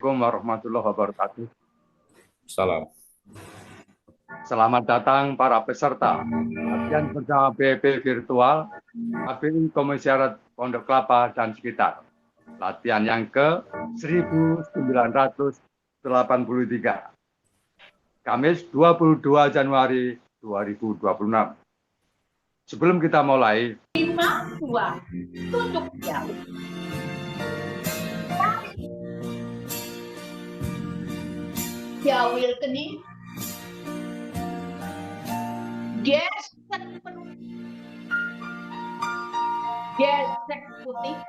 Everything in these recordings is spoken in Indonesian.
Assalamualaikum warahmatullahi wabarakatuh. Salam. Selamat datang para peserta latihan bersama BEP virtual KPI Komisariat Pondok Kelapa dan sekitar. Latihan yang ke 1983. Kamis 22 Januari 2026. Sebelum kita mulai, 5, 2, tunjuk jauh. Jauhil kening. Gesek penuh. Gesek putih.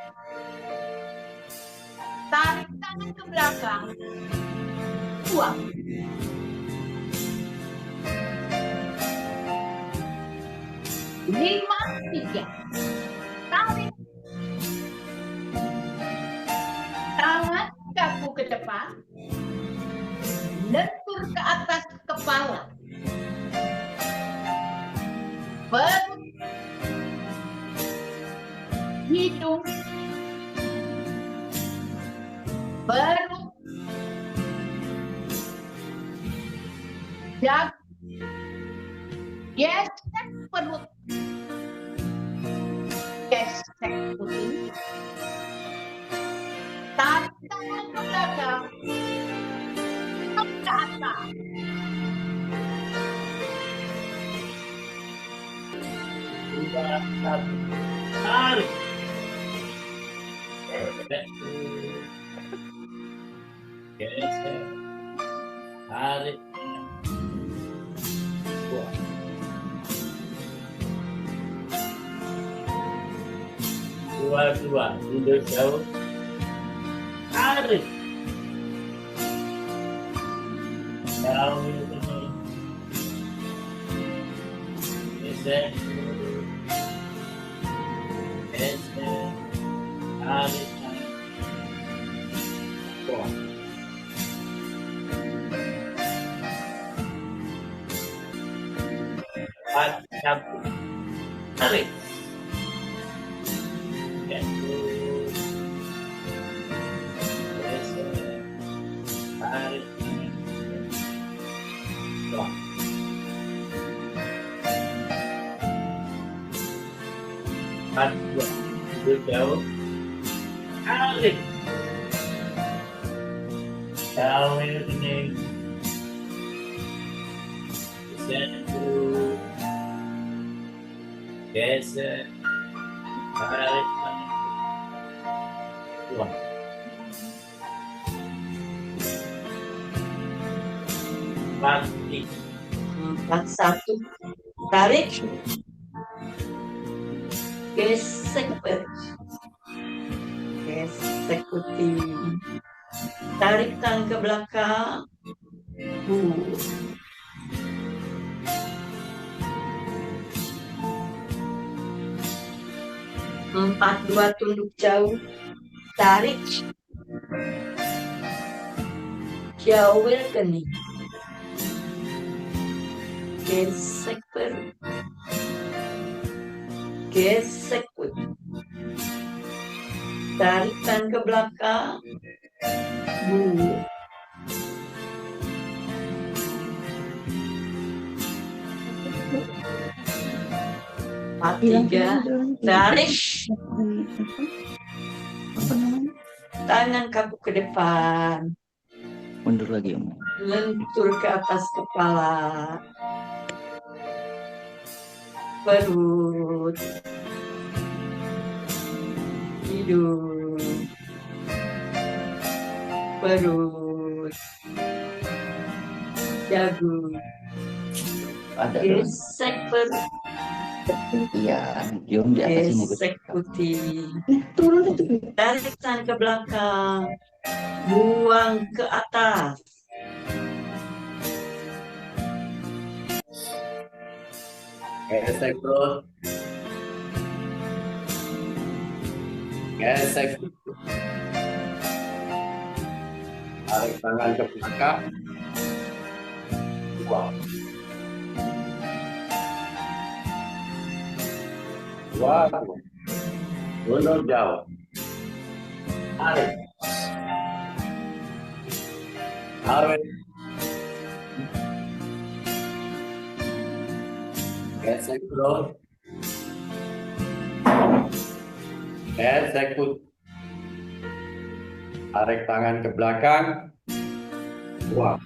Tarik tangan ke belakang. Buang. Lima, 3. Tarik. Tangan kaku ke depan. Lentur ke atas kepala. Perut. Hidung. Perut. Dagu. Gesek perut. Gesek putih. Tarik tangan ke belakang. Ke atas. Tarik. Geser. Tarik. Buang. Dua, mundur jauh. Tarik. Jauh ini. Geser. Geser. Tarik. Buang. Campur. Tarik. Tarik. Buang. Mundur jauh. Tarik. Jauh ini. Geser. Tarik. Buang. 4, 1. Tarik. Gesek perut. Gesek putih. Tarik tangan ke belakang. 4, 2, tunduk jauh. Tarik. Jauhil kening. Gesek perut. Gesek putih. Tarik tangan ke belakang. Buang. Tiga. Tarik. Tangan kaku ke depan. Mundur lagi, Om. Lentur ke atas kepala. Perut. Hidung. Perut. Dagu. Ada dong. Gesek perut. Iya, Jom di atas ini. Gesek putih. Turun itu. Tarik tangan ke belakang. Buang ke atas. Gesek perut. Gesek. Tarik tangan ke belakang. Buang. 2, mundur jauh. Tarik. Awet. Gesek perut. Gesek putih. Tarik tangan ke belakang. Dua.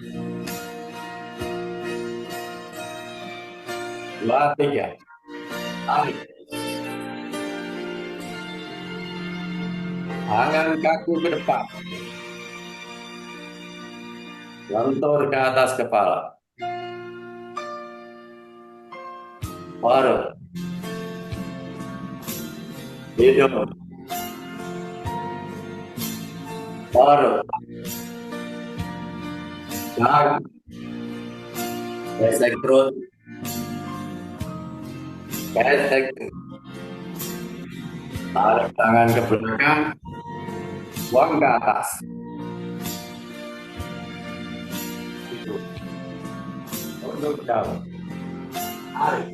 2, 3. Tarik. Tangan kaku ke depan. Lentur ke atas kepala. Baru. Hidup. Baru. Dagu. Gesek perut. Gesek. Tarik tangan ke belakang. Buang ke atas. Tunduk jauh. Tarik.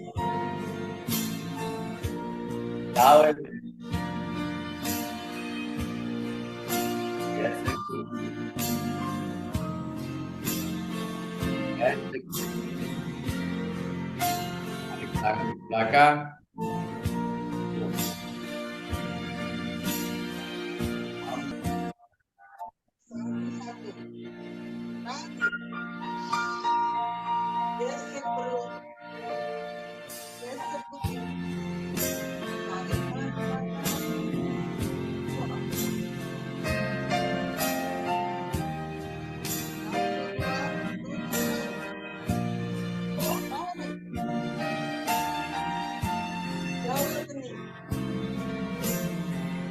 Jauh. Gesek. Gesek. Tarik tangan ke belakang. Gesek perut. Gesek putih. Tarik tangan. Jauh kening.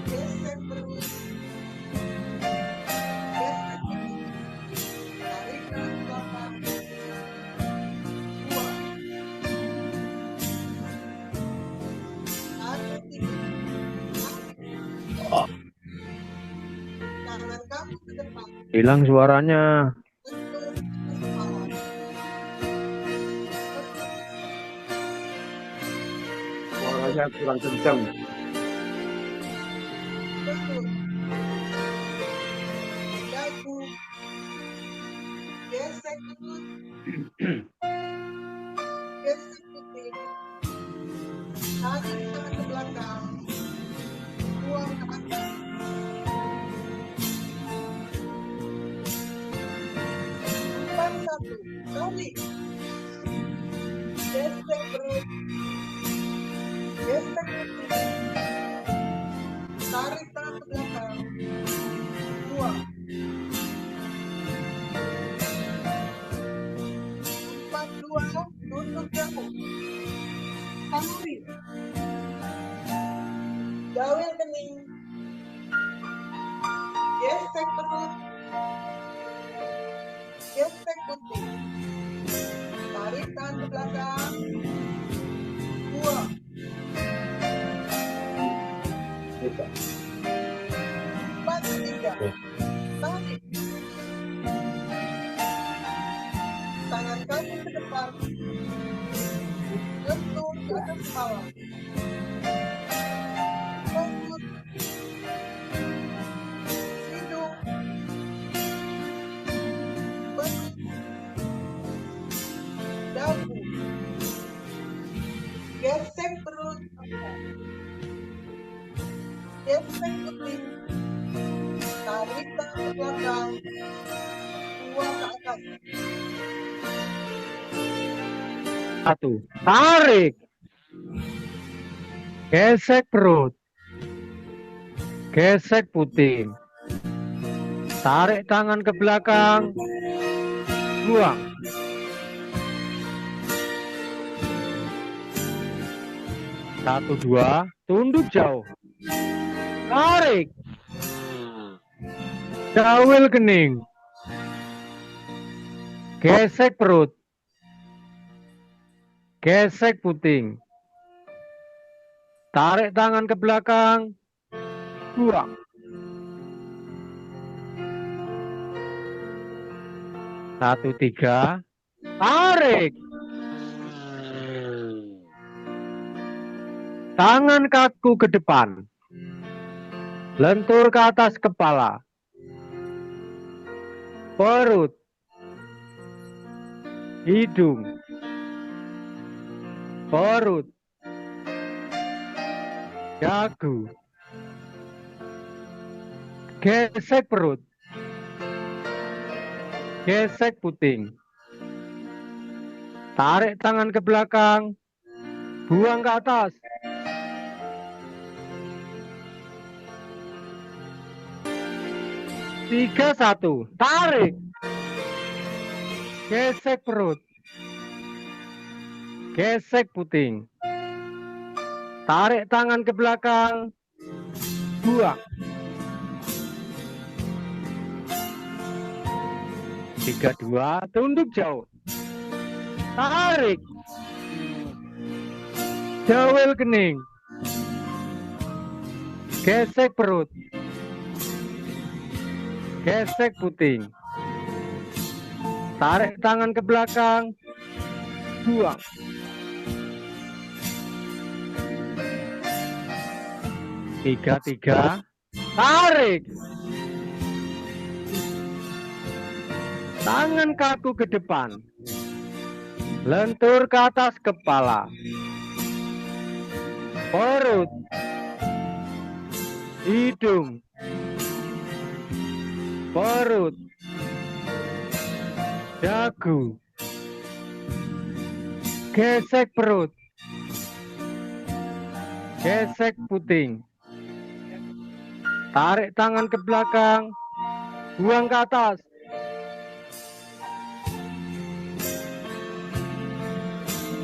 Gesek perut. Gesek putih. Tarik tangan ke belakang. Dua. 1, 3. Tangan kamu ke depan. Hilang suaranya. Lentur ke kepala. Suaranya kurang kencang. Lentur. Dagu. Gesek perut. Gesek putih. Tarik tangan ke belakang. Buang ke atas. 4, 1. Tarik. Gesek perut. Gesek putih. Tarik tangan ke belakang. Buang. 4, 2. Tunduk jauh. Tarik. Jauhin kening. Gesek perut. Gesek putih. Tarik tangan ke belakang. Buang. 4, 3. Tarik. Tangan kamu ke depan. Lentur ke atas kepala. Mulut. Hidung. Perut. Dagu. Gesek perut. Gesek putih. Tarik tangan ke belakang. Buang ke atas. 1. Tarik. Gesek perut. Gesek putih. Tarik tangan ke belakang. Buang. 1, 2. Tunduk jauh. Tarik. Jawil kening. Gesek perut. Gesek puting. Tarik tangan ke belakang. Buang. 1, 3. Tarik. Tangan kaku ke depan. Lentur ke atas kepala. Perut. hidung, perut, dagu, gesek perut, gesek puting, tarik tangan ke belakang, buang ke atas. Tiga, satu, tarik, gesek perut, gesek puting, tarik tangan ke belakang, buang. 3, 2, tunduk jauh, tarik, jawel kening, gesek perut, gesek puting, tarik tangan ke belakang, buang. 3, 3, tarik, tangan kaku ke depan, lentur ke atas kepala, perut, hidung, perut, dagu, gesek perut, gesek puting, tarik tangan ke belakang, buang ke atas.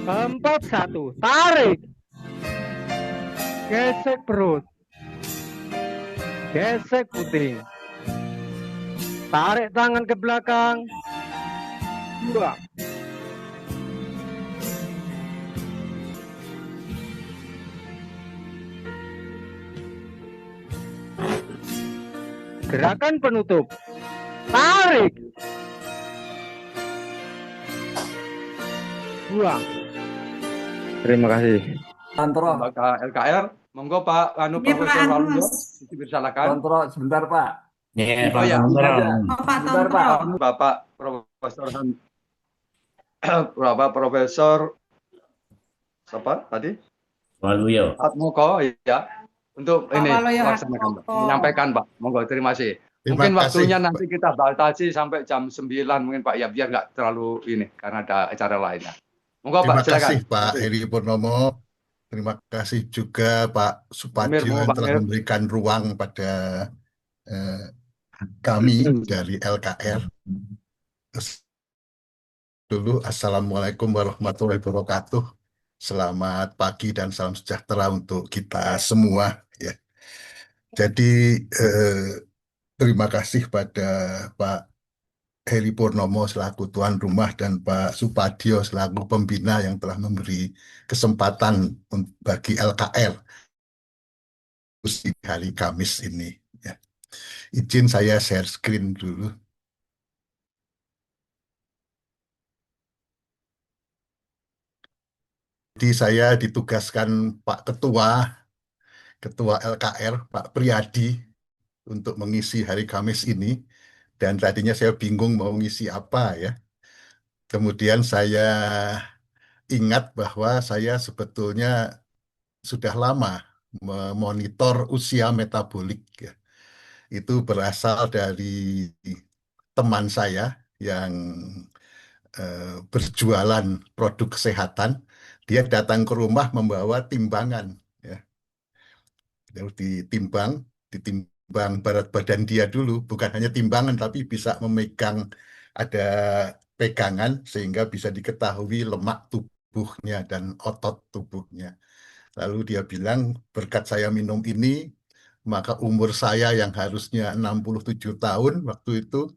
4, 1, tarik, gesek perut, gesek puting, tarik tangan ke belakang, buang. Gerakan penutup, tarik, buang. Terima kasih. Kontrol. Lembaga LKR, monggo Pak Ini Pak Profesor Anu, Waluyo, Mas. dipersilakan. Kontrol sebentar Pak. Ya, Oh ya, Oh, Pak Sebentar, Pak. Tonto. Bapak Profesor Bapak Profesor siapa tadi? Waluyo. Atmoko ya. Untuk Pak ini Waluyo laksanakan Pak. Atmoko. Menyampaikan Pak. Monggo terima kasih. Terima Mungkin kasih, waktunya Pak. nanti kita batasi sampai jam 9 mungkin Pak ya, biar nggak terlalu ini karena ada acara lainnya. Monggo Terima Pak, silakan. kasih Pak Heri Purnomo. Terima kasih juga Pak Amir, Supadio monggo yang Pak telah Amir. memberikan ruang pada kami dari LKR. Dulu, Assalamualaikum warahmatullahi wabarakatuh. Selamat pagi dan salam sejahtera untuk kita semua. Ya. Jadi terima kasih pada Pak Heri Purnomo selaku tuan rumah dan Pak Supadio selaku pembina yang telah memberi kesempatan bagi LKR di hari Kamis ini. Ya. Izin saya share screen dulu. Jadi saya ditugaskan Pak Ketua LKR, Pak Priyadi, untuk mengisi hari Kamis ini. Dan tadinya saya bingung mau ngisi apa ya. Kemudian saya ingat bahwa saya sebetulnya sudah lama memonitor usia metabolik ya. Itu berasal dari teman saya yang berjualan produk kesehatan. Dia datang ke rumah membawa timbangan ya. Harus ditimbang berat badan dia dulu, bukan hanya timbangan tapi bisa memegang, ada pegangan sehingga bisa diketahui lemak tubuhnya dan otot tubuhnya. Lalu dia bilang, berkat saya minum ini, maka umur saya yang harusnya 67 tahun waktu itu,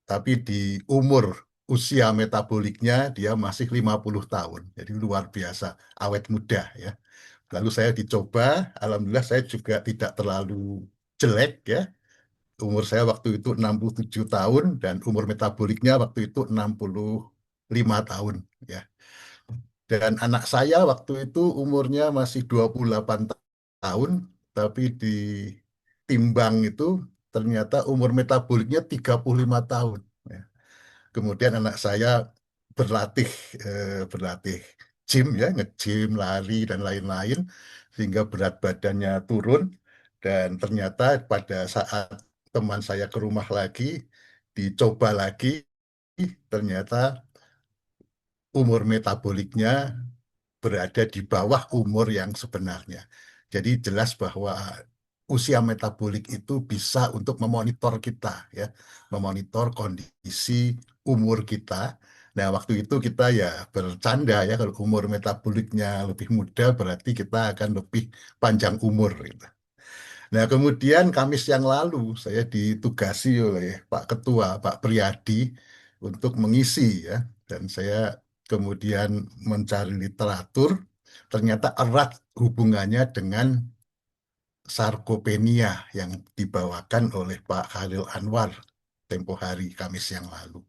tapi di usia metaboliknya dia masih 50 tahun. Jadi luar biasa, awet muda ya. Lalu saya dicoba, alhamdulillah saya juga tidak terlalu jelek ya. Umur saya waktu itu 67 tahun dan umur metaboliknya waktu itu 65 tahun ya. Dan anak saya waktu itu umurnya masih 28 tahun, tapi ditimbang itu ternyata umur metaboliknya 35 tahun. Ya. Kemudian anak saya berlatih berlatih gym ya, nge-gym, lari dan lain-lain sehingga berat badannya turun dan ternyata pada saat teman saya ke rumah lagi dicoba lagi ternyata umur metaboliknya berada di bawah umur yang sebenarnya. Jadi jelas bahwa usia metabolik itu bisa untuk memonitor kita ya, memonitor kondisi umur kita. Nah, waktu itu kita ya bercanda ya kalau umur metaboliknya lebih muda berarti kita akan lebih panjang umur gitu. Nah, kemudian Kamis yang lalu saya ditugasi oleh Pak Ketua, Pak Priyadi untuk mengisi ya, dan saya kemudian mencari literatur, ternyata erat hubungannya dengan sarkopenia yang dibawakan oleh Pak Khalil Anwar tempo hari Kamis yang lalu.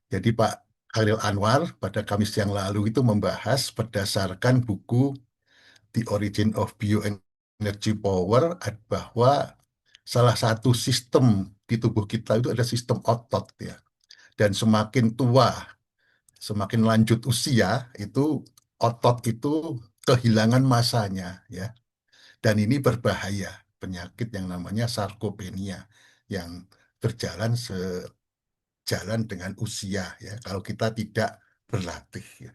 Jadi Pak Khalil Anwar pada Kamis yang lalu itu membahas berdasarkan buku The Origin of Bioenergy Power bahwa salah satu sistem di tubuh kita itu ada sistem otot ya. Dan semakin tua, semakin lanjut usia itu otot itu kehilangan masanya ya. Dan ini berbahaya, penyakit yang namanya sarkopenia yang berjalan sejalan dengan usia ya kalau kita tidak berlatih ya.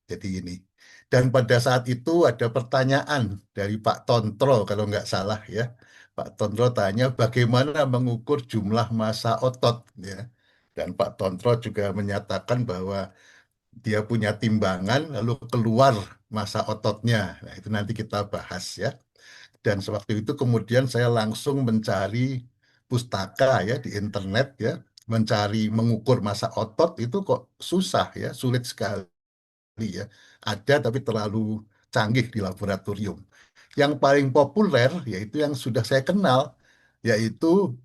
Jadi ini. Dan pada saat itu ada pertanyaan dari Pak Tontro kalau nggak salah ya. Pak Tontro tanya bagaimana mengukur jumlah massa otot ya. Dan Pak Tontro juga menyatakan bahwa dia punya timbangan lalu keluar massa ototnya. Nah, itu nanti kita bahas ya. Dan sewaktu itu kemudian saya langsung mencari pustaka ya di internet ya, mencari mengukur massa otot itu kok susah ya, sulit sekali ya. Ada tapi terlalu canggih di laboratorium. Yang paling populer yaitu yang sudah saya kenal, yaitu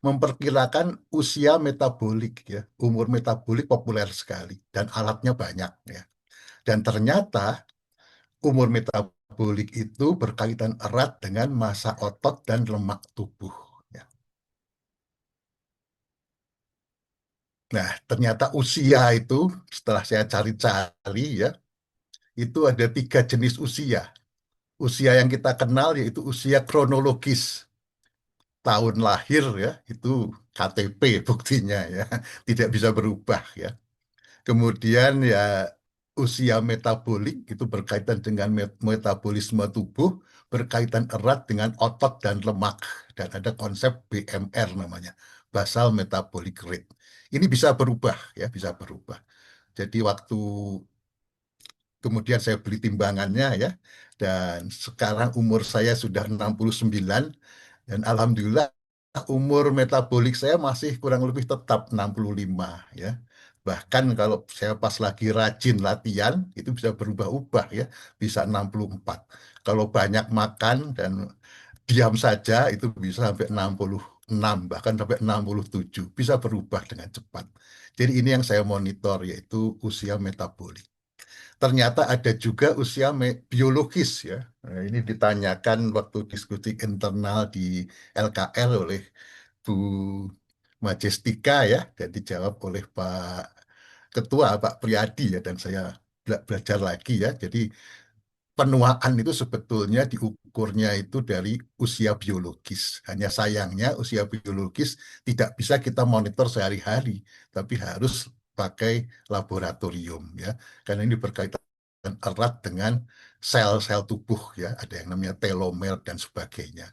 memperkirakan usia metabolik ya. Umur metabolik populer sekali dan alatnya banyak ya. Dan ternyata umur metabolik itu berkaitan erat dengan massa otot dan lemak tubuh ya. Nah, ternyata usia itu setelah saya cari-cari ya, itu ada 3 jenis usia. Usia yang kita kenal yaitu usia kronologis. Tahun lahir ya, itu KTP buktinya ya, tidak bisa berubah ya. Kemudian ya usia metabolik itu berkaitan dengan metabolisme tubuh, berkaitan erat dengan otot dan lemak. Dan ada konsep BMR namanya, basal metabolic rate. Ini bisa berubah ya, bisa berubah. Jadi waktu kemudian saya beli timbangannya ya, dan sekarang umur saya sudah 69, dan alhamdulillah umur metabolik saya masih kurang lebih tetap 65 ya. Bahkan kalau saya pas lagi rajin latihan, itu bisa berubah-ubah ya, bisa 64. Kalau banyak makan dan diam saja, itu bisa sampai 66, bahkan sampai 67. Bisa berubah dengan cepat. Jadi ini yang saya monitor, yaitu usia metabolik. Ternyata ada juga usia biologis ya. Nah, ini ditanyakan waktu diskusi internal di LKL oleh Bu Majestika ya, dan dijawab oleh Pak Ketua Pak Priyadi ya, dan saya belajar lagi ya. Jadi penuaan itu sebetulnya diukurnya itu dari usia biologis. Hanya sayangnya usia biologis tidak bisa kita monitor sehari-hari, tapi harus pakai laboratorium ya, karena ini berkaitan erat dengan sel-sel tubuh ya, ada yang namanya telomer dan sebagainya.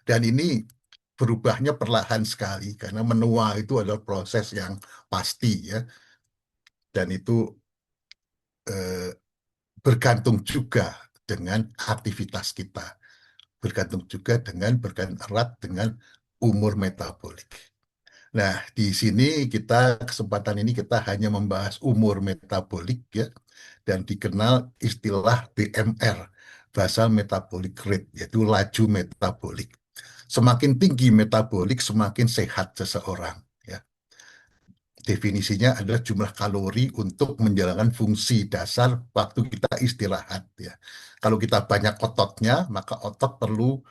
Dan ini berubahnya perlahan sekali karena menua itu adalah proses yang pasti ya, dan itu eh, bergantung juga dengan aktivitas kita, bergantung juga bergantung erat dengan umur metabolik. Nah, di sini kesempatan ini kita hanya membahas umur metabolik ya, dan dikenal istilah BMR, basal metabolic rate, yaitu laju metabolik. Semakin tinggi metabolik, semakin sehat seseorang. Ya. Definisinya adalah jumlah kalori untuk menjalankan fungsi dasar waktu kita istirahat. Ya. Kalau kita banyak ototnya, maka otot perlu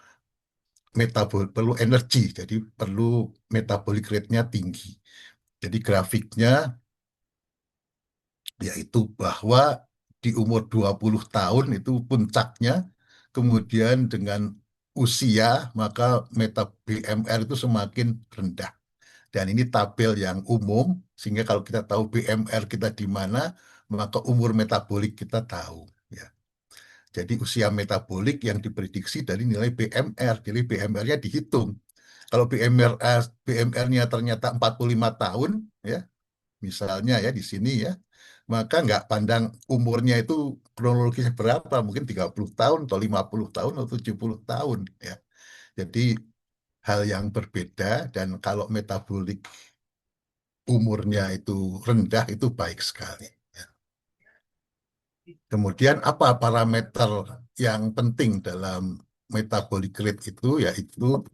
energi, jadi perlu metabolic rate-nya tinggi. Jadi grafiknya yaitu bahwa di umur 20 tahun itu puncaknya, kemudian dengan usia maka meta BMR itu semakin rendah. Dan ini tabel yang umum, sehingga kalau kita tahu BMR kita di mana, maka umur metabolik kita tahu. Ya. Jadi usia metabolik yang diprediksi dari nilai BMR, jadi BMR-nya dihitung. Kalau BMR-nya ternyata 45 tahun, ya, misalnya ya di sini ya, maka nggak pandang umurnya itu kronologisnya berapa, mungkin 30 tahun atau 50 tahun atau 70 tahun ya. Jadi hal yang berbeda, dan kalau metabolik umurnya itu rendah itu baik sekali. Ya. Kemudian apa parameter yang penting dalam metabolic rate itu, yaitu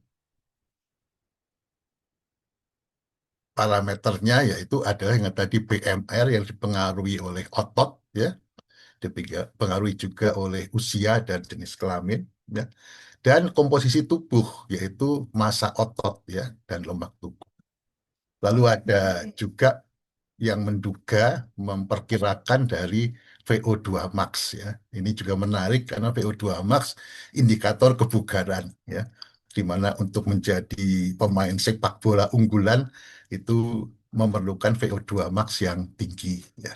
parameternya yaitu adalah yang tadi BMR yang dipengaruhi oleh otot, ya, dipengaruhi juga oleh usia dan jenis kelamin, ya, dan komposisi tubuh yaitu massa otot, ya, dan lemak tubuh. Lalu ada juga yang menduga memperkirakan dari VO2 max, ya. Ini juga menarik karena VO2 max indikator kebugaran, ya. Di mana untuk menjadi pemain sepak bola unggulan itu memerlukan VO2 max yang tinggi, ya.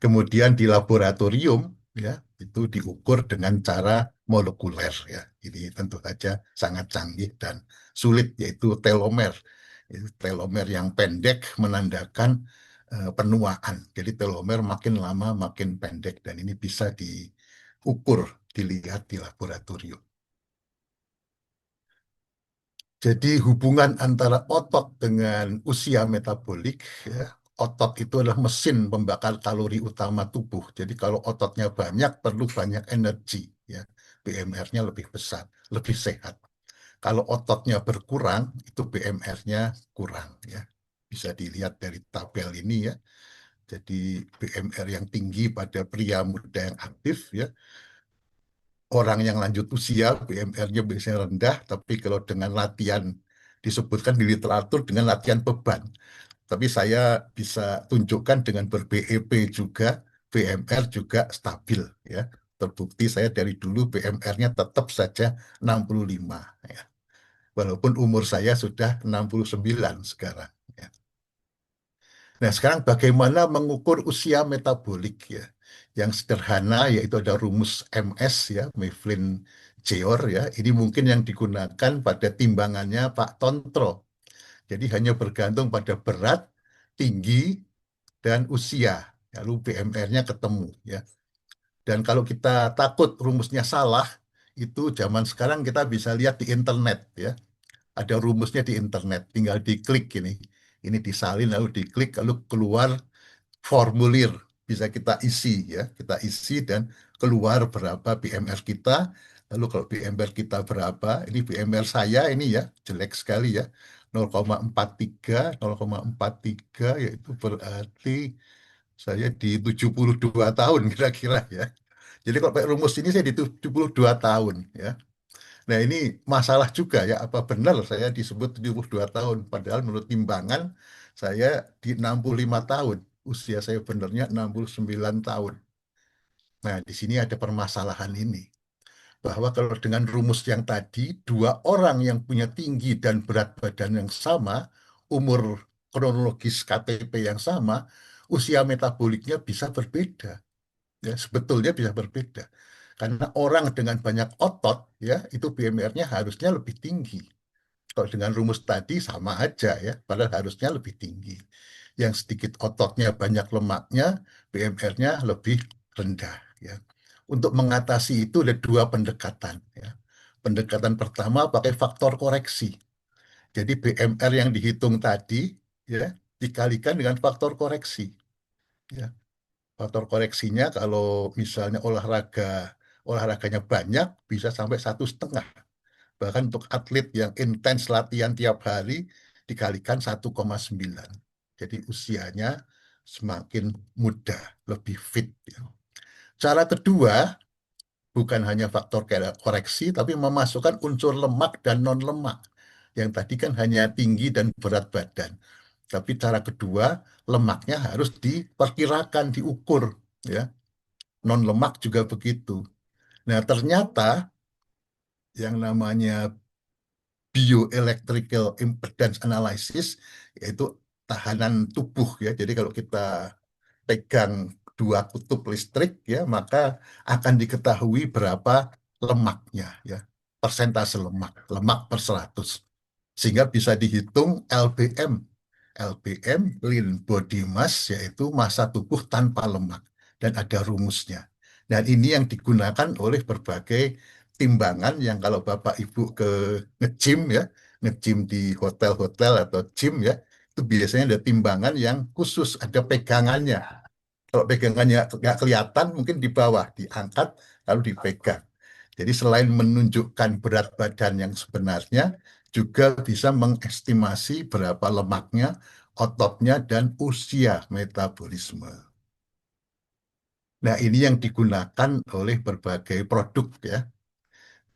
Kemudian di laboratorium, ya, itu diukur dengan cara molekuler, ya. Ini tentu saja sangat canggih dan sulit, yaitu telomer. Itu telomer yang pendek menandakan penuaan. Jadi telomer makin lama makin pendek, dan ini bisa diukur, dilihat di laboratorium. Jadi hubungan antara otot dengan usia metabolik, ya, otot itu adalah mesin pembakar kalori utama tubuh. Jadi kalau ototnya banyak, perlu banyak energi, ya. BMR-nya lebih besar, lebih sehat. Kalau ototnya berkurang, itu BMR-nya kurang, ya. Bisa dilihat dari tabel ini, ya. Jadi BMR yang tinggi pada pria muda yang aktif, ya. Orang yang lanjut usia BMR-nya biasanya rendah, tapi kalau dengan latihan, disebutkan di literatur dengan latihan beban. Tapi saya bisa tunjukkan dengan ber-BEP juga, BMR juga stabil, ya. Terbukti saya dari dulu BMR-nya tetap saja 65, ya. Walaupun umur saya sudah 69 sekarang, ya. Nah, sekarang bagaimana mengukur usia metabolik, ya? Yang sederhana yaitu ada rumus MS, ya, Mifflin Jeor, ya. Ini mungkin yang digunakan pada timbangannya Pak Tontro. Jadi hanya bergantung pada berat, tinggi, dan usia. Lalu BMR-nya ketemu, ya. Dan kalau kita takut rumusnya salah, itu zaman sekarang kita bisa lihat di internet, ya. Ada rumusnya di internet, tinggal diklik ini. Ini disalin lalu diklik, lalu keluar formulir, bisa kita isi, ya. Kita isi dan keluar berapa BMR kita. Lalu kalau BMR kita berapa, ini BMR saya ini, ya, jelek sekali, ya. 0,43, yaitu berarti saya di 72 tahun kira-kira, ya. Jadi kalau pakai rumus ini saya di 72 tahun, ya. Nah, ini masalah juga, ya, apa benar saya disebut 72 tahun, padahal menurut timbangan saya di 65 tahun. Usia saya benarnya 69 tahun. Nah, di sini ada permasalahan ini. Bahwa kalau dengan rumus yang tadi, dua orang yang punya tinggi dan berat badan yang sama, umur kronologis KTP yang sama, usia metaboliknya bisa berbeda. Ya, sebetulnya bisa berbeda. Karena orang dengan banyak otot, ya, itu BMR-nya harusnya lebih tinggi. Kalau dengan rumus tadi sama aja, ya, padahal harusnya lebih tinggi. Yang sedikit ototnya, banyak lemaknya, BMR-nya lebih rendah, ya. Untuk mengatasi itu ada dua pendekatan, ya. Pendekatan pertama pakai faktor koreksi. Jadi BMR yang dihitung tadi, ya, dikalikan dengan faktor koreksi, ya. Faktor koreksinya kalau misalnya olahraganya banyak bisa sampai 1,5. Bahkan untuk atlet yang intens latihan tiap hari dikalikan 1,9. Jadi usianya semakin muda, lebih fit, ya. Cara kedua, bukan hanya faktor koreksi, tapi memasukkan unsur lemak dan non-lemak. Yang tadi kan hanya tinggi dan berat badan. Tapi cara kedua, lemaknya harus diperkirakan, diukur, ya. Non lemak juga begitu. Nah, ternyata yang namanya bioelectrical impedance analysis yaitu tahanan tubuh, ya. Jadi kalau kita pegang dua kutub listrik, ya, maka akan diketahui berapa lemaknya, ya, persentase lemak per 100, sehingga bisa dihitung LBM. LBM, lean body mass, yaitu massa tubuh tanpa lemak, dan ada rumusnya. Dan ini yang digunakan oleh berbagai timbangan yang kalau Bapak Ibu ke nge-gym, ya, nge-gym di hotel-hotel atau gym, ya, itu biasanya ada timbangan yang khusus, ada pegangannya. Kalau pegangannya nggak kelihatan, mungkin di bawah, diangkat, lalu dipegang. Jadi selain menunjukkan berat badan yang sebenarnya, juga bisa mengestimasi berapa lemaknya, ototnya, dan usia metabolisme. Nah, ini yang digunakan oleh berbagai produk, ya.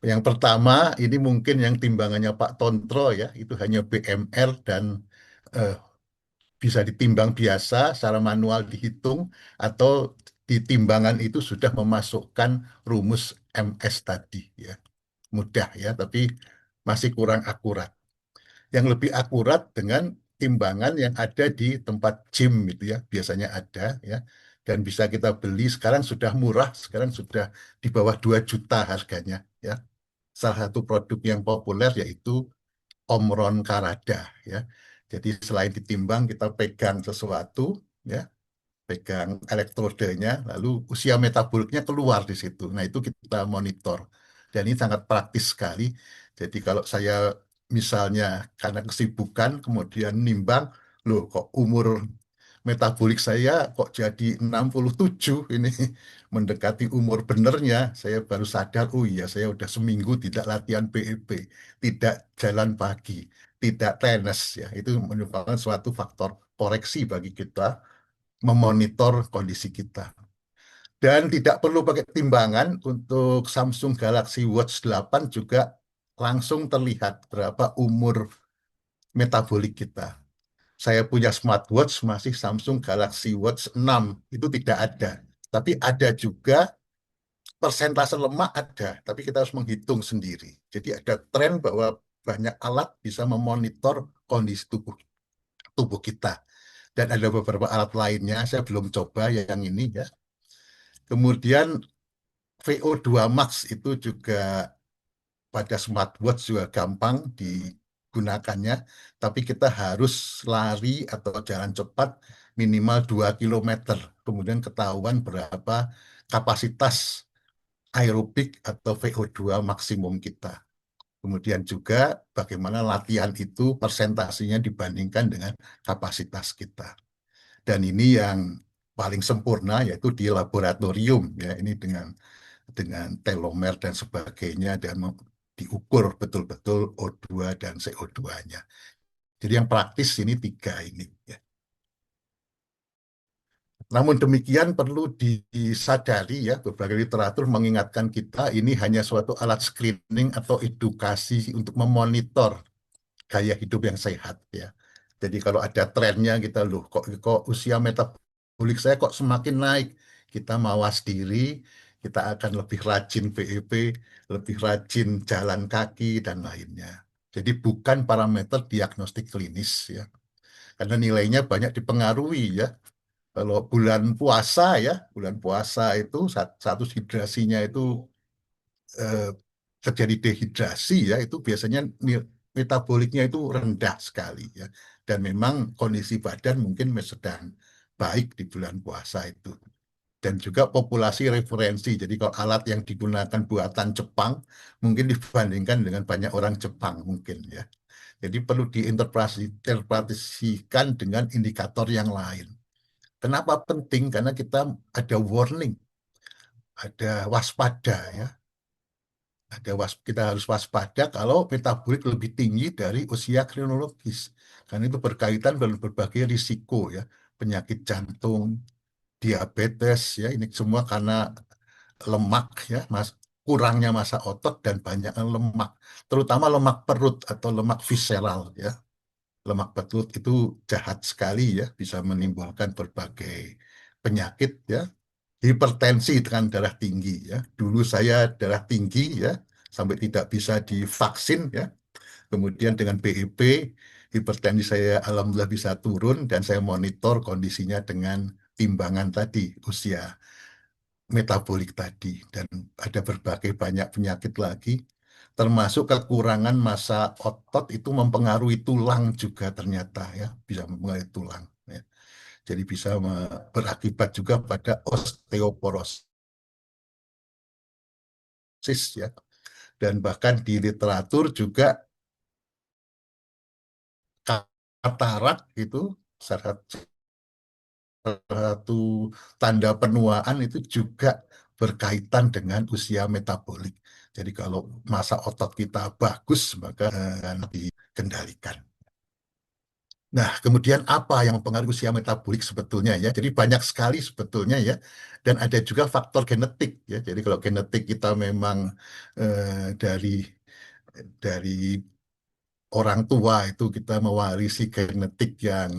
Yang pertama, ini mungkin yang timbangannya Pak Tontro, ya, itu hanya BMR dan eh, bisa ditimbang biasa, secara manual dihitung, atau di timbangan itu sudah memasukkan rumus MS tadi, ya. Mudah, ya, tapi masih kurang akurat. Yang lebih akurat dengan timbangan yang ada di tempat gym, gitu ya, biasanya ada, ya, dan bisa kita beli. Sekarang sudah murah, sekarang sudah di bawah 2 juta harganya, ya. Salah satu produk yang populer yaitu Omron Karada, ya. Jadi selain ditimbang, kita pegang sesuatu, ya, pegang elektrodenya, lalu usia metaboliknya keluar di situ. Nah, itu kita monitor. Dan ini sangat praktis sekali. Jadi kalau saya misalnya karena kesibukan, kemudian nimbang, loh kok umur metabolik saya kok jadi 67 ini, mendekati umur benernya, saya baru sadar, oh iya, saya udah seminggu tidak latihan PEP, tidak jalan pagi, tidak tenis, ya. Itu merupakan suatu faktor koreksi bagi kita memonitor kondisi kita. Dan tidak perlu pakai timbangan, untuk Samsung Galaxy Watch 8 juga langsung terlihat berapa umur metabolik kita. Saya punya smartwatch masih Samsung Galaxy Watch 6, itu tidak ada. Tapi ada juga persentase lemak ada, tapi kita harus menghitung sendiri. Jadi ada tren bahwa banyak alat bisa memonitor kondisi tubuh kita. Dan ada beberapa alat lainnya, saya belum coba yang ini, ya. Kemudian VO2 max itu juga pada smartwatch juga gampang digunakannya, tapi kita harus lari atau jalan cepat minimal 2 kilometer, kemudian ketahuan berapa kapasitas aerobik atau VO2 maksimum kita. Kemudian juga bagaimana latihan itu persentasenya dibandingkan dengan kapasitas kita. Dan ini yang paling sempurna yaitu di laboratorium, ya, ini dengan telomer dan sebagainya, dan diukur betul-betul O2 dan CO2-nya. Jadi yang praktis ini 3 ini, ya. Namun demikian perlu disadari, ya, berbagai literatur mengingatkan kita ini hanya suatu alat screening atau edukasi untuk memonitor gaya hidup yang sehat, ya. Jadi kalau ada trennya kita, loh kok usia metabolik saya kok semakin naik, kita mawas diri, kita akan lebih rajin PEP, lebih rajin jalan kaki dan lainnya. Jadi bukan parameter diagnostik klinis, ya. Karena nilainya banyak dipengaruhi, ya. Kalau bulan puasa, ya, bulan puasa itu status hidrasinya itu eh, terjadi dehidrasi, ya, itu biasanya metaboliknya itu rendah sekali, ya. Dan memang kondisi badan mungkin sedang baik di bulan puasa itu. Dan juga populasi referensi. Jadi kalau alat yang digunakan buatan Jepang mungkin dibandingkan dengan banyak orang Jepang mungkin, ya. Jadi perlu diinterpretasikan dengan indikator yang lain. Kenapa penting? Karena kita ada warning, ada waspada, ya. Kita harus waspada kalau metabolik lebih tinggi dari usia kronologis. Karena itu berkaitan dengan berbagai risiko, ya. Penyakit jantung, diabetes, ya, ini semua karena lemak, ya, kurangnya massa otot dan banyaknya lemak, terutama lemak perut atau lemak visceral, ya. lemak belut itu jahat sekali ya, bisa menimbulkan berbagai penyakit ya. Hipertensi, tekanan darah tinggi ya. Dulu saya darah tinggi ya, sampai tidak bisa divaksin ya. Kemudian dengan BEP, hipertensi saya alhamdulillah bisa turun dan saya monitor kondisinya dengan timbangan tadi, usia metabolik tadi, dan ada berbagai banyak penyakit lagi, termasuk kekurangan massa otot itu mempengaruhi tulang juga ternyata ya, bisa mempengaruhi tulang ya. Jadi bisa berakibat juga pada osteoporosis ya. Dan bahkan di literatur juga katarak itu salah satu tanda penuaan itu juga berkaitan dengan usia metabolik. Jadi kalau massa otot kita bagus, maka dikendalikan. Nah, kemudian apa yang mempengaruhi usia metabolik sebetulnya ya? Jadi banyak sekali sebetulnya ya, dan ada juga faktor genetik ya. Jadi kalau genetik kita memang dari orang tua itu kita mewarisi genetik yang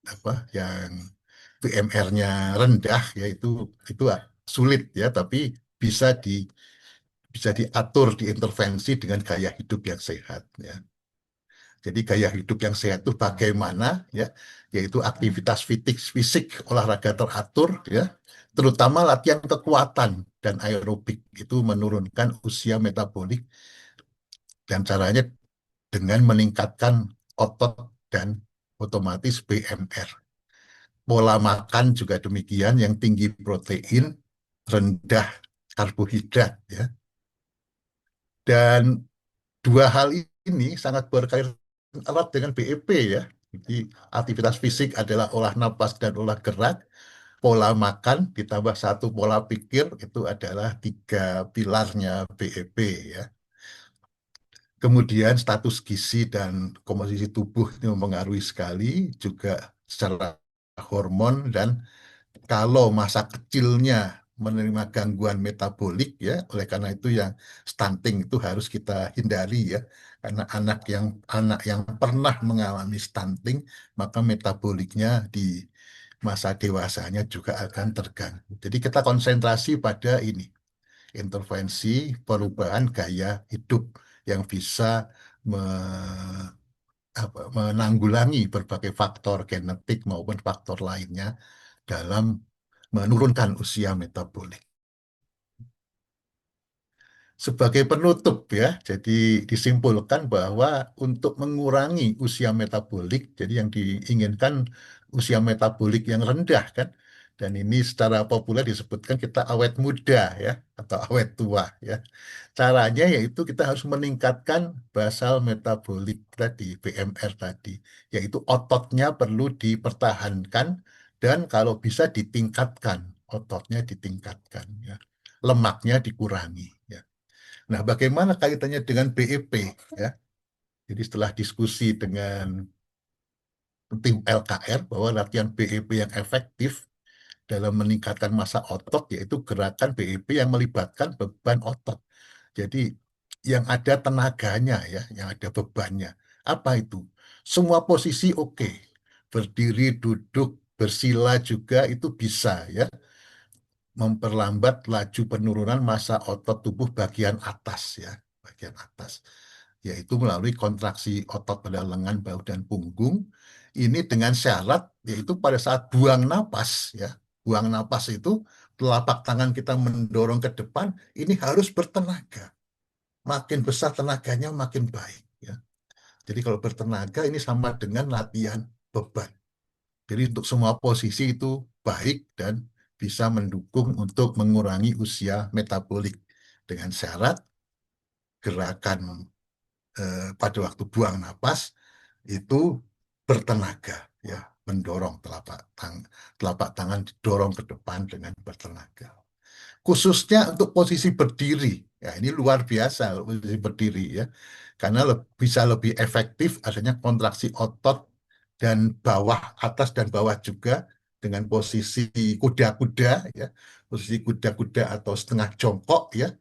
apa, yang BMR-nya rendah, ya itu sulit ya, tapi bisa diatur, diintervensi dengan gaya hidup yang sehat ya. Jadi gaya hidup yang sehat itu bagaimana ya, yaitu aktivitas fisik, olahraga teratur ya, terutama latihan kekuatan dan aerobik itu menurunkan usia metabolik, dan caranya dengan meningkatkan otot dan otomatis BMR. Pola makan juga demikian, yang tinggi protein, rendah karbohidrat ya. Dan dua hal ini sangat berkaitan erat dengan BEP ya. Jadi aktivitas fisik adalah olah napas dan olah gerak, pola makan ditambah satu pola pikir, itu adalah 3 pilarnya BEP ya. Kemudian status gizi dan komposisi tubuh ini mempengaruhi sekali juga secara hormon, dan kalau masa kecilnya menerima gangguan metabolik ya, oleh karena itu yang stunting itu harus kita hindari ya, karena anak yang pernah mengalami stunting maka metaboliknya di masa dewasanya juga akan terganggu. Jadi kita konsentrasi pada ini, intervensi perubahan gaya hidup yang bisa menanggulangi berbagai faktor genetik maupun faktor lainnya dalam menurunkan usia metabolik. Sebagai penutup ya, jadi disimpulkan bahwa untuk mengurangi usia metabolik, jadi yang diinginkan usia metabolik yang rendah kan, dan ini secara populer disebutkan kita awet muda ya, atau awet tua ya. Caranya yaitu kita harus meningkatkan basal metabolik tadi, BMR tadi, yaitu ototnya perlu dipertahankan dan kalau bisa ditingkatkan, ototnya ditingkatkan ya, lemaknya dikurangi ya. Nah, bagaimana kaitannya dengan BEP ya? Jadi setelah diskusi dengan tim LKR bahwa latihan BEP yang efektif dalam meningkatkan massa otot yaitu gerakan BEP yang melibatkan beban otot. Jadi yang ada tenaganya ya, yang ada bebannya. Apa itu? Semua posisi oke. Berdiri, duduk, bersila juga itu bisa ya. Memperlambat laju penurunan massa otot tubuh bagian atas ya, bagian atas, yaitu melalui kontraksi otot pada lengan, bahu, dan punggung. Ini dengan syarat yaitu pada saat buang napas ya, buang napas itu telapak tangan kita mendorong ke depan, ini harus bertenaga. Makin besar tenaganya makin baik ya. Jadi kalau bertenaga ini sama dengan latihan beban. Jadi untuk semua posisi itu baik dan bisa mendukung untuk mengurangi usia metabolik, dengan syarat gerakan pada waktu buang napas itu bertenaga ya, mendorong telapak tangan didorong ke depan dengan bertenaga. Khususnya untuk posisi berdiri, ya ini luar biasa posisi berdiri ya, karena bisa lebih efektif adanya kontraksi otot dan bawah, atas dan bawah juga, dengan posisi kuda-kuda ya, posisi kuda-kuda atau setengah jongkok ya.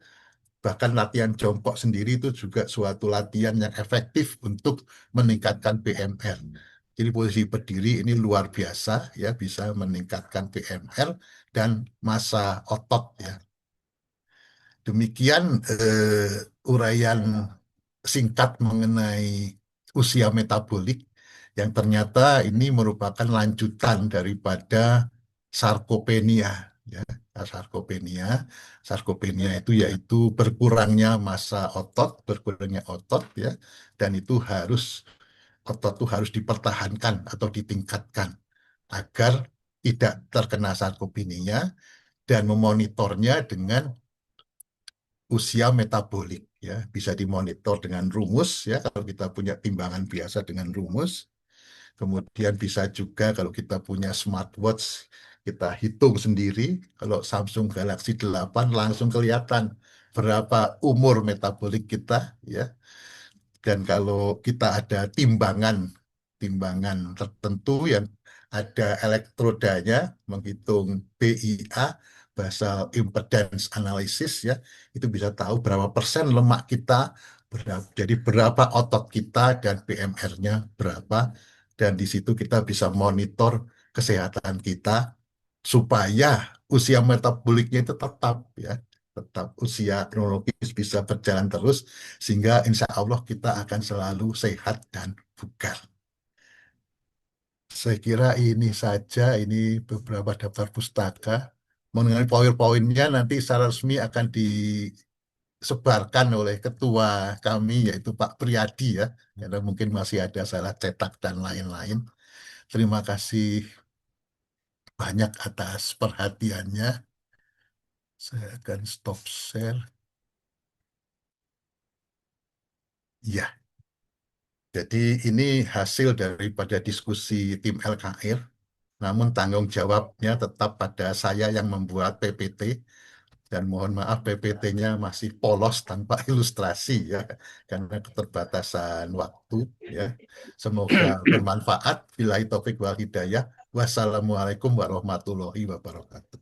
Bahkan latihan jongkok sendiri itu juga suatu latihan yang efektif untuk meningkatkan BMR. Jadi posisi berdiri ini luar biasa ya, bisa meningkatkan PMR dan massa otot ya. Demikian uraian singkat mengenai usia metabolik yang ternyata ini merupakan lanjutan daripada sarkopenia ya. Sarkopenia itu yaitu berkurangnya massa otot, berkurangnya otot ya, dan itu otot itu harus dipertahankan atau ditingkatkan agar tidak terkena sarkopenia dan memonitornya dengan usia metabolik ya, bisa dimonitor dengan rumus ya, kalau kita punya timbangan biasa dengan rumus. Kemudian bisa juga kalau kita punya smartwatch kita hitung sendiri. Kalau Samsung Galaxy 8 langsung kelihatan berapa umur metabolik kita ya. Dan kalau kita ada timbangan tertentu yang ada elektrodanya, menghitung BIA, basal impedance analysis ya, itu bisa tahu berapa persen lemak kita, jadi berapa otot kita dan PMR-nya berapa, dan di situ kita bisa monitor kesehatan kita supaya usia metaboliknya itu tetap usia kronologis bisa berjalan terus, sehingga insya Allah kita akan selalu sehat dan bugar. Saya kira ini saja, ini beberapa daftar pustaka. Mengenai poin-poinnya nanti secara resmi akan disebarkan oleh ketua kami, yaitu Pak Priyadi ya, karena mungkin masih ada salah cetak dan lain-lain. Terima kasih banyak atas perhatiannya. Saya akan stop share. Ya, jadi ini hasil daripada diskusi tim LKR, namun tanggung jawabnya tetap pada saya yang membuat PPT, dan mohon maaf PPT-nya masih polos tanpa ilustrasi ya, karena keterbatasan waktu ya. Semoga bermanfaat. Billahi taufik wal hidayah. Wassalamualaikum warahmatullahi wabarakatuh.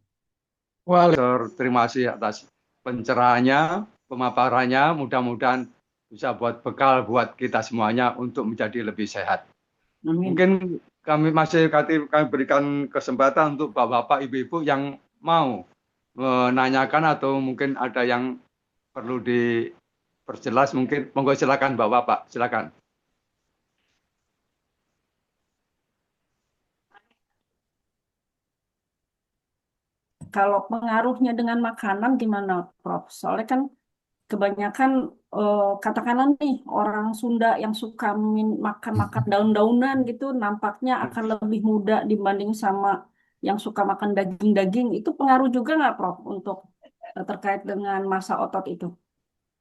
Terima kasih atas pencerahannya, pemaparannya. Mudah-mudahan bisa buat bekal buat kita semuanya untuk menjadi lebih sehat. Amin. Mungkin kami berikan kesempatan untuk bapak-bapak, ibu-ibu yang mau menanyakan atau mungkin ada yang perlu diperjelas, mungkin monggo silakan bapak-bapak, silakan. Kalau pengaruhnya dengan makanan gimana, Prof? Soalnya kan kebanyakan katakanlah nih orang Sunda yang suka makan daun-daunan gitu nampaknya akan lebih muda dibanding sama yang suka makan daging-daging. Itu pengaruh juga nggak, Prof, untuk terkait dengan massa otot itu?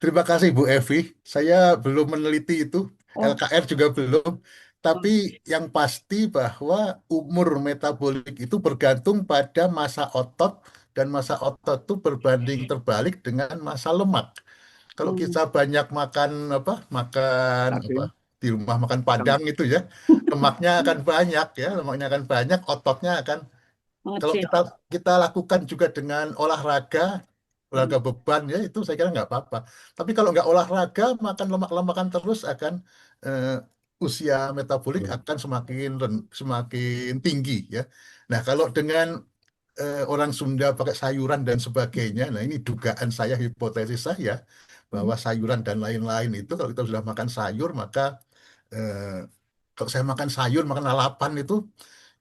Terima kasih Bu Evi. Saya belum meneliti itu, Oh, LKR juga belum. Tapi yang pasti bahwa umur metabolik itu bergantung pada massa otot, dan massa otot itu berbanding terbalik dengan massa lemak. Kalau kita banyak makan di rumah makan Padang itu ya, lemaknya akan banyak ya, ototnya akan. Kalau mengecil. kita lakukan juga dengan olahraga beban ya, itu saya kira nggak apa-apa. Tapi kalau nggak olahraga, makan lemak-lemakan terus, akan usia metabolik akan semakin tinggi ya. Nah, kalau dengan orang Sunda pakai sayuran dan sebagainya, nah ini dugaan saya, hipotesis saya, bahwa sayuran dan lain-lain itu kalau kita sudah makan sayur, maka kalau saya makan sayur, makan lalapan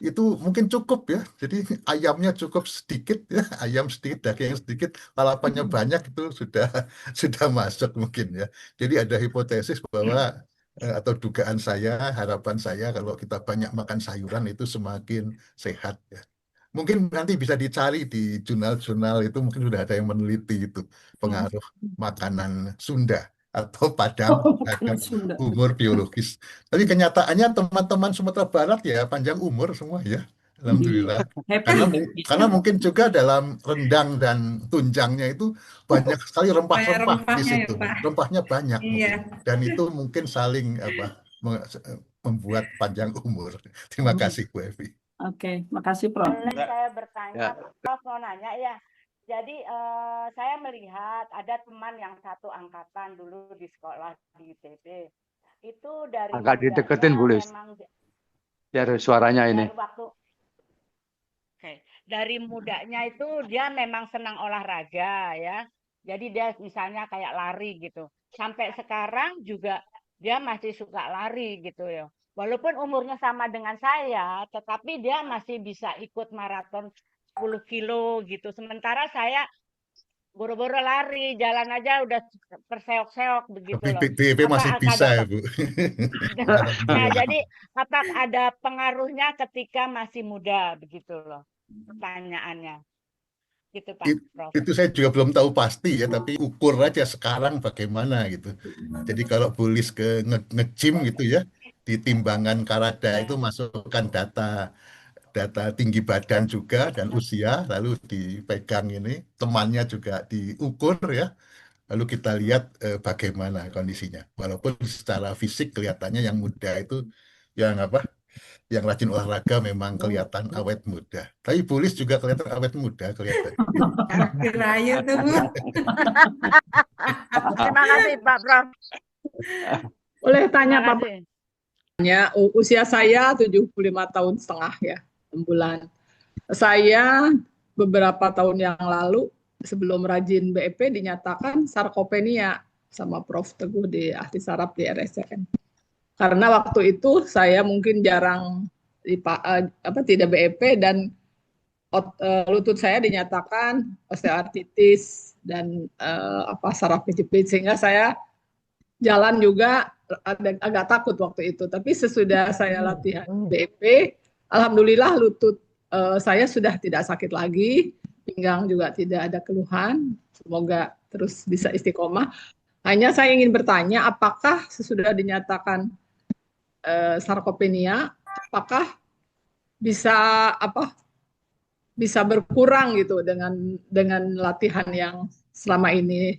itu mungkin cukup ya. Jadi ayamnya cukup sedikit ya, ayam sedikit, daging sedikit, lalapannya banyak, itu sudah masuk mungkin ya. Jadi ada hipotesis bahwa atau dugaan saya, harapan saya, kalau kita banyak makan sayuran itu semakin sehat ya. Mungkin nanti bisa dicari di jurnal-jurnal, itu mungkin sudah ada yang meneliti itu pengaruh makanan Sunda atau Padang Makanan terhadap Sunda. umur biologis. Tapi kenyataannya teman-teman Sumatera Barat ya panjang umur semua ya, alhamdulillah. Happy. Karena mungkin juga dalam rendang dan tunjangnya itu banyak sekali rempah-rempah di rempahnya ya, situ. Pak. Rempahnya banyak Iya. mungkin. Dan itu mungkin saling membuat panjang umur. Terima kasih Bu Evi. Oke, makasih, Prof. Boleh saya bertanya, Ya. Prof, mau nanya ya. Jadi saya melihat ada teman yang satu angkatan dulu di sekolah di ITB. Itu dari Agak dideketin, mudanya boleh. memang biar suaranya ini. Biar waktu dari mudanya itu dia memang senang olahraga ya. Jadi dia misalnya kayak lari gitu. Sampai sekarang juga dia masih suka lari gitu ya. Walaupun umurnya sama dengan saya, tetapi dia masih bisa ikut maraton 10 kilo gitu. Sementara saya boro-boro lari, jalan aja udah terseok-seok begitu Tapi loh. BEP masih Apa bisa ada ya, Bu. Nah, Alhamdulillah. jadi apa ada pengaruhnya ketika masih muda begitu loh pertanyaannya. Gitu Pak It- Prof. Itu saya juga belum tahu pasti ya, tapi ukur aja sekarang bagaimana gitu. Jadi kalau Bulis ke nge-gym gitu ya, di timbangan Karada itu masukkan data data tinggi badan juga dan usia, lalu dipegang ini, temannya juga diukur ya, lalu kita lihat bagaimana kondisinya. Walaupun secara fisik kelihatannya yang muda itu yang apa? Yang rajin olahraga memang kelihatan awet muda. Tapi Bulis juga kelihatan awet muda kelihatan. Kirayu tuh Bu. Terima kasih Pak Prof. Boleh tanya Terima Pak? kasih. Usia saya 75 tahun setengah ya, 6 bulan. Saya beberapa tahun yang lalu sebelum rajin BEP dinyatakan sarkopenia sama Prof Teguh di ahli saraf di RSCM. Karena waktu itu saya mungkin jarang tidak BEP dan lutut saya dinyatakan osteoartritis dan saraf kejepit, sehingga saya jalan juga agak takut waktu itu. Tapi sesudah saya latihan BEP, alhamdulillah lutut saya sudah tidak sakit lagi, pinggang juga tidak ada keluhan. Semoga terus bisa istiqomah. Hanya saya ingin bertanya, apakah sesudah dinyatakan sarkopenia, apakah bisa bisa berkurang gitu dengan latihan yang selama ini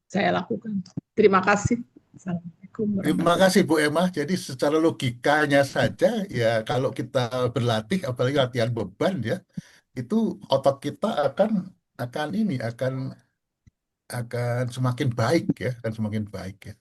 saya lakukan. Terima kasih. Assalamualaikum. Terima kasih Bu Emma. Jadi secara logikanya saja ya kalau kita berlatih, apalagi latihan beban ya, itu otot kita akan semakin baik ya, akan semakin baik ya.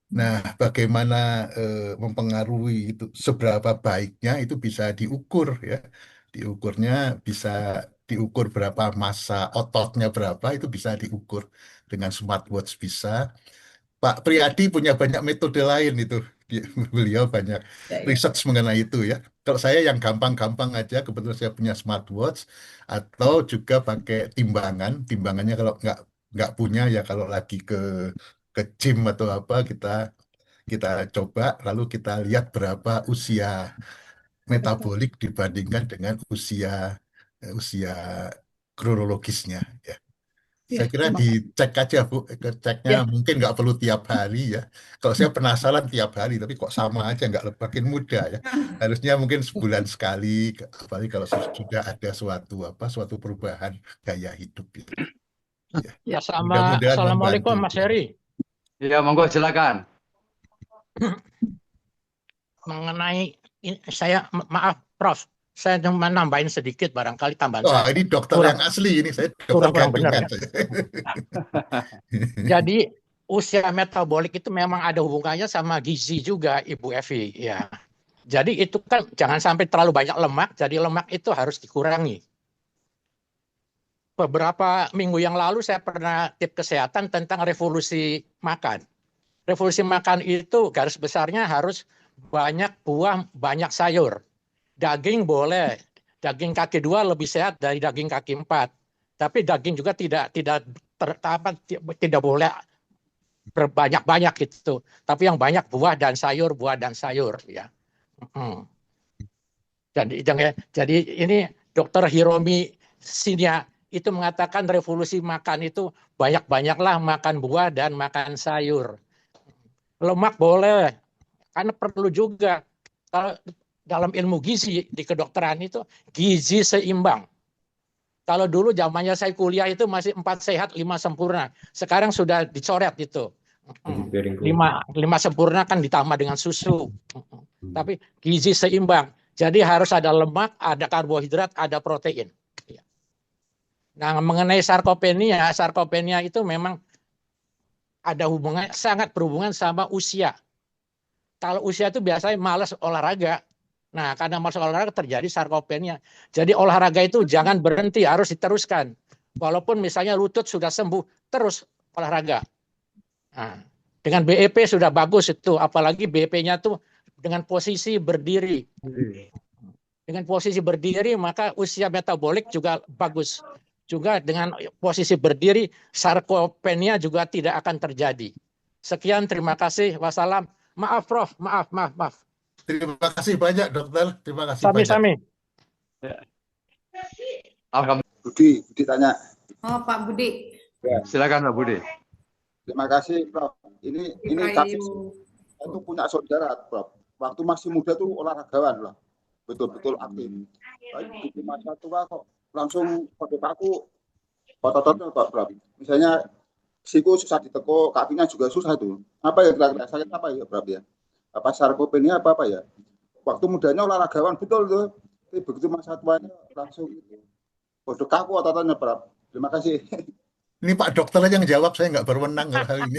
Nah, bagaimana mempengaruhi itu seberapa baiknya itu bisa diukur ya. Diukurnya bisa diukur berapa massa ototnya berapa itu bisa diukur dengan smartwatch bisa. Pak Priyadi punya banyak metode lain itu. Beliau banyak research mengenai itu ya. Kalau saya yang gampang-gampang aja, kebetulan saya punya smartwatch atau juga pakai timbangan. Timbangannya kalau nggak punya ya kalau lagi ke gym atau apa kita coba lalu kita lihat berapa usia metabolik dibandingkan dengan usia kronologisnya ya. Saya kira dicek aja Bu, ceknya mungkin nggak perlu tiap hari ya. Kalau saya penasaran tiap hari, tapi kok sama aja nggak makin muda ya. Harusnya mungkin sebulan sekali, apalagi kalau sudah ada suatu perubahan gaya hidup gitu. Ya, Mudah-mudahan Assalamualaikum membantu. Mas Heri. Ya, monggo silakan. Mengenai saya maaf Prof, saya cuma nambahin sedikit barangkali tambahan Oh, saya. ini dokter yang asli ini, saya dokter kurang benar gantungan. ya. Jadi usia metabolik itu memang ada hubungannya sama gizi juga Ibu Evi ya. Jadi itu kan jangan sampai terlalu banyak lemak, jadi lemak itu harus dikurangi. Beberapa minggu yang lalu saya pernah tips kesehatan tentang revolusi makan. Revolusi makan itu garis besarnya harus banyak buah, banyak sayur. Daging boleh, daging kaki 2 lebih sehat dari daging kaki 4. Tapi daging juga tidak boleh berbanyak-banyak gitu. Tapi yang banyak buah dan sayur ya. Jadi ini Dr. Hiromi Shinya itu mengatakan revolusi makan itu banyak-banyaklah makan buah dan makan sayur. Lemak boleh, karena perlu juga. Kalau dalam ilmu gizi di kedokteran itu gizi seimbang. Kalau dulu zamannya saya kuliah itu masih 4 sehat 5 sempurna. Sekarang sudah dicoret itu. 5 sempurna kan ditambah dengan susu. Tapi gizi seimbang. Jadi harus ada lemak, ada karbohidrat, ada protein. Nah, mengenai sarkopenia itu memang ada hubungan, sangat berhubungan sama usia. Kalau usia itu biasanya malas olahraga, Nah, karena masa olahraga terjadi sarkopenia. Jadi olahraga itu jangan berhenti, harus diteruskan. Walaupun misalnya lutut sudah sembuh, terus olahraga. Nah, dengan BEP sudah bagus itu, apalagi BEP-nya tuh dengan posisi berdiri. Dengan posisi berdiri maka usia metabolik juga bagus. Juga dengan posisi berdiri sarkopenia juga tidak akan terjadi. Sekian, terima kasih. Wassalam. Maaf, Prof. Maaf. Terima kasih banyak, dokter. Terima kasih banyak. Sami-sami. Alhamdulillah. Budi tanya. Oh, Pak Budi. Ya, Silakan Pak Budi. terima kasih, Prof. Ini kasus itu punya saudara, Prof. Waktu masih muda tuh olahragawan loh, betul-betul aktif. Tapi di masa tua kok langsung pada kaku, otot-ototnya kok, Prof. Misalnya siku susah ditekuk, kakinya juga susah itu. Apa ya kira-kira sakit apa ya, Prof ya? Apa sarkopenia apa ya? Waktu mudanya olahragawan betul tuh, tapi begitu masa tuanya langsung pada kaku otot-ototnya, Prof. Terima kasih. Ini Pak dokter aja yang jawab, saya nggak berwenang kalau hal ini.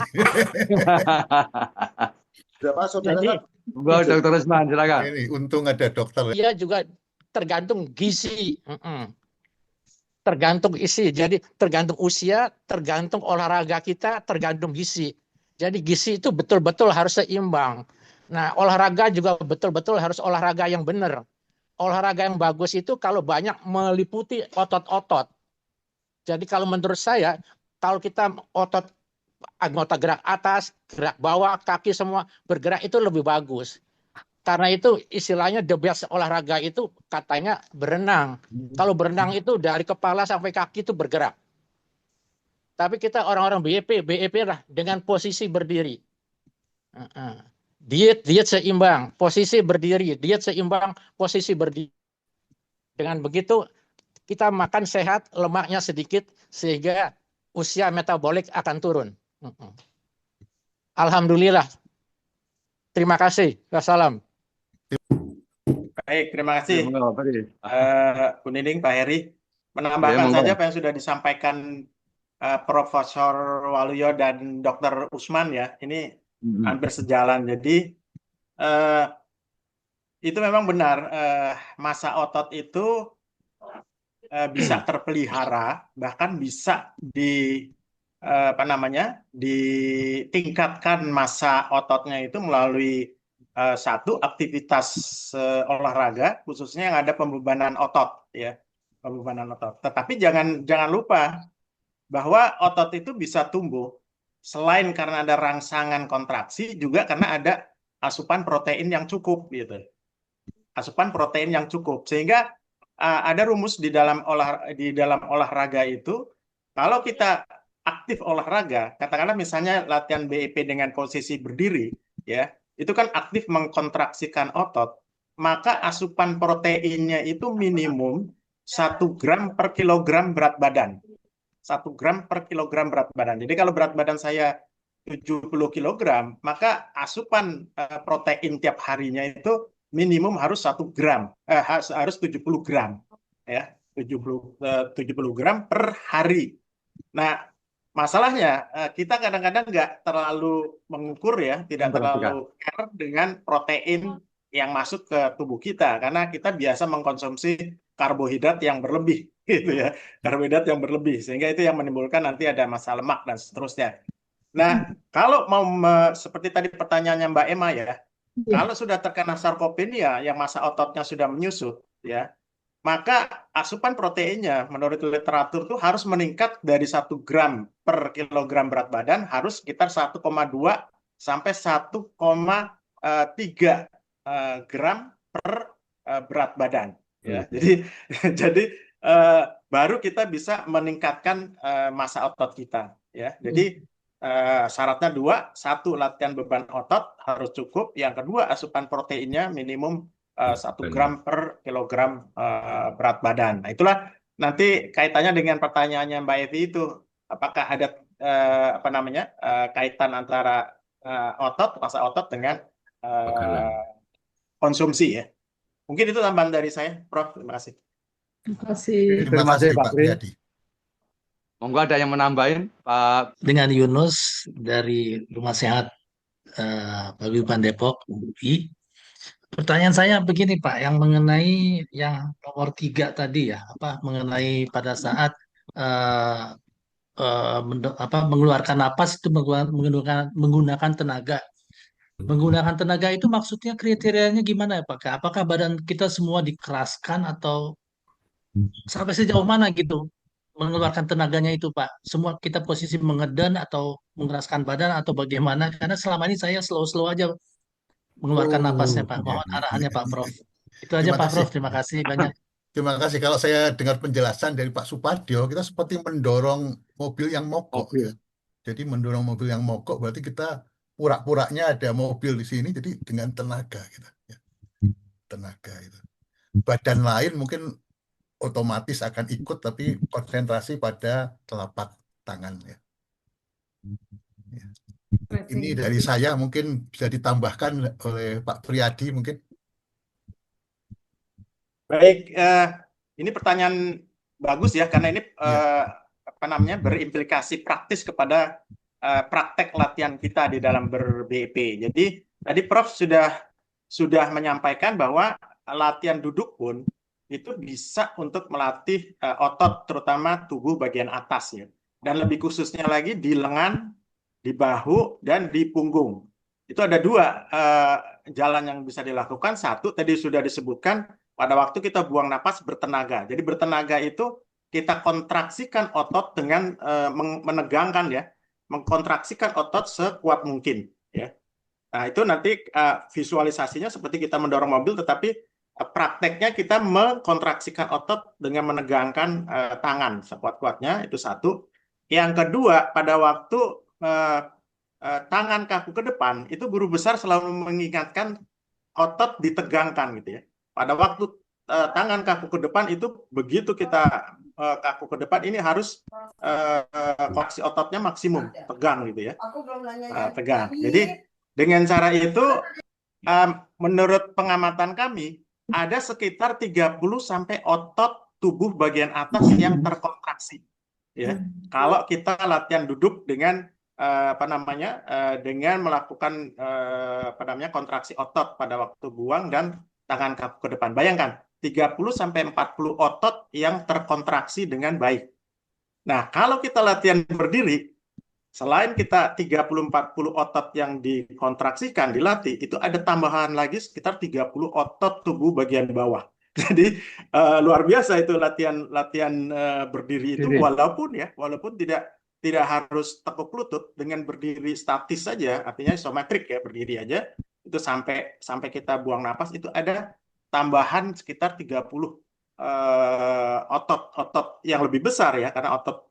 Berapa saudara? Jadi, Dr. Usman, silakan. Ini untung ada dokter. dia juga tergantung gizi. Tergantung isi. Jadi tergantung usia, tergantung olahraga kita, tergantung gizi. Jadi gizi itu betul-betul harus seimbang. Nah, olahraga juga betul-betul harus olahraga yang benar. Olahraga yang bagus itu kalau banyak meliputi otot-otot. Jadi kalau menurut saya, kalau kita otot anggota gerak atas, gerak bawah, kaki semua bergerak itu lebih bagus. Karena itu istilahnya the best olahraga itu katanya berenang. Kalau berenang itu dari kepala sampai kaki itu bergerak. Tapi kita orang-orang BEP lah dengan posisi berdiri. Diet seimbang, posisi berdiri, diet seimbang, posisi berdiri. Dengan begitu kita makan sehat, lemaknya sedikit, sehingga usia metabolik akan turun. Alhamdulillah. Terima kasih. Wassalam. Baik, terima kasih. Bu Nining, Pak Heri. Menambahkan saja apa yang sudah disampaikan Profesor Waluyo dan Dr. Usman ya. Ini hampir sejalan. Jadi itu memang benar. Massa otot itu bisa terpelihara, bahkan bisa ditingkatkan massa ototnya itu melalui satu aktivitas olahraga, khususnya yang ada pembebanan otot, ya, pembebanan otot. Tetapi jangan lupa bahwa otot itu bisa tumbuh selain karena ada rangsangan kontraksi, juga karena ada asupan protein yang cukup, gitu. Asupan protein yang cukup, sehingga ada rumus di dalam olahraga itu, kalau kita aktif olahraga, katakanlah misalnya latihan BEP dengan posisi berdiri, ya, itu kan aktif mengkontraksikan otot, maka asupan proteinnya itu minimum 1 gram per kilogram berat badan. 1 gram per kilogram berat badan. Jadi kalau berat badan saya 70 kg, maka asupan protein tiap harinya itu minimum harus 1 gram, harus 70 gram, ya, 70 gram per hari. Nah, masalahnya kita kadang-kadang nggak terlalu mengukur ya, tidak terlalu care dengan protein yang masuk ke tubuh kita, karena kita biasa mengkonsumsi karbohidrat yang berlebih, gitu ya, karbohidrat yang berlebih, sehingga itu yang menimbulkan nanti ada massa lemak dan seterusnya. Nah, kalau mau seperti tadi pertanyaannya Mbak Emma ya, kalau sudah terkena sarkopenia yang massa ototnya sudah menyusut, ya, maka asupan proteinnya menurut literatur itu harus meningkat dari 1 gram per kilogram berat badan harus sekitar 1,2 sampai 1,3 gram per berat badan. Ya, jadi baru kita bisa meningkatkan massa otot kita. Ya, jadi syaratnya 2, 1 latihan beban otot harus cukup, yang kedua asupan proteinnya minimum 1 gram per kilogram berat badan. Nah, itulah nanti kaitannya dengan pertanyaannya Mbak Evi itu, apakah ada kaitan antara massa otot dengan konsumsi ya. Mungkin itu tambahan dari saya, Prof. Terima kasih. Terima kasih Pak Priyadi. Monggo ada yang menambahin, Pak? Dengan Yunus dari Rumah Sehat Paguyuban Depok, UI. Pertanyaan saya begini Pak, yang mengenai yang nomor 3 tadi ya, mengenai pada saat eh, mengeluarkan napas itu menggunakan tenaga. Menggunakan tenaga itu maksudnya kriterianya gimana ya Pak? Apakah badan kita semua dikeraskan atau sampai sejauh mana gitu mengeluarkan tenaganya itu Pak? Semua kita posisi mengedan atau mengeraskan badan atau bagaimana? Karena selama ini saya slow-slow aja mengeluarkan napasnya Pak. Ya, Mohon arahannya Pak Prof. Itu aja terima Pak kasih. Prof. Terima kasih banyak. Terima kasih. Kalau saya dengar penjelasan dari Pak Supardio, kita seperti mendorong mobil yang mogok. Ya. Jadi mendorong mobil yang mogok berarti kita pura-puranya ada mobil di sini, jadi dengan tenaga kita. Ya. Tenaga itu. Badan lain mungkin otomatis akan ikut, tapi konsentrasi pada telapak tangan. Ya. Ya. Ini dari saya, mungkin bisa ditambahkan oleh Pak Priyadi mungkin. Baik, ini pertanyaan bagus ya, karena ini berimplikasi praktis kepada praktek latihan kita di dalam ber-BEP. Jadi tadi Prof sudah menyampaikan bahwa latihan duduk pun itu bisa untuk melatih otot, terutama tubuh bagian atas ya, dan lebih khususnya lagi di lengan, di bahu, dan di punggung. Itu ada dua jalan yang bisa dilakukan. Satu tadi sudah disebutkan, pada waktu kita buang napas bertenaga. Jadi bertenaga itu kita kontraksikan otot dengan menegangkan ya, mengkontraksikan otot sekuat mungkin ya. Nah, itu nanti visualisasinya seperti kita mendorong mobil, tetapi prakteknya kita mengkontraksikan otot dengan menegangkan tangan sekuat-kuatnya, itu satu. Yang kedua, pada waktu tangan kaku ke depan, itu guru besar selalu mengingatkan otot ditegangkan gitu ya. Pada waktu tangan kaku ke depan itu, begitu kita kaku ke depan, ini harus koaksi ototnya maksimum, tegang gitu ya. Tegang. Jadi dengan cara itu, menurut pengamatan kami, ada sekitar 30 sampai otot tubuh bagian atas yang terkontraksi. Ya, kalau kita latihan duduk dengan dengan melakukan kontraksi otot pada waktu buang dan tangan kaku ke depan. Bayangkan 30 sampai 40 otot yang terkontraksi dengan baik. Nah, kalau kita latihan berdiri, selain kita 30-40 otot yang dikontraksikan, dilatih, itu ada tambahan lagi sekitar 30 otot tubuh bagian bawah. Jadi luar biasa itu latihan berdiri itu, walaupun tidak harus tekuk lutut, dengan berdiri statis saja, artinya isometrik ya, berdiri aja, itu sampai kita buang napas, itu ada tambahan sekitar 30 otot yang lebih besar ya, karena otot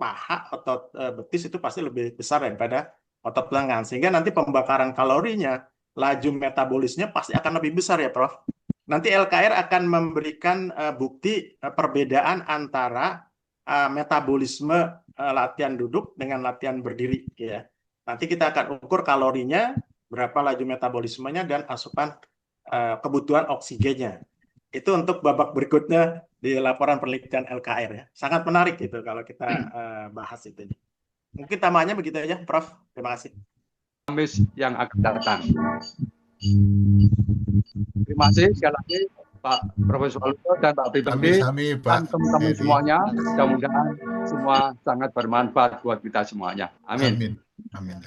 paha, otot betis itu pasti lebih besar daripada otot lengan, sehingga nanti pembakaran kalorinya, laju metabolisnya pasti akan lebih besar ya Prof. Nanti LKR akan memberikan bukti perbedaan antara metabolisme latihan duduk dengan latihan berdiri ya. Nanti kita akan ukur kalorinya, berapa laju metabolismenya, dan asupan kebutuhan oksigennya. Itu untuk babak berikutnya di laporan penelitian LKR ya. Sangat menarik gitu kalau kita bahas itu. Mungkin tambahannya begitu aja, Prof. Terima kasih. Kamis yang akan datang. Terima kasih sekali lagi Pak Profesor Waluyo dan Pak Pribadi dan teman-teman semuanya. Mudah-mudahan semua sangat bermanfaat buat kita semuanya. Amin. Amin.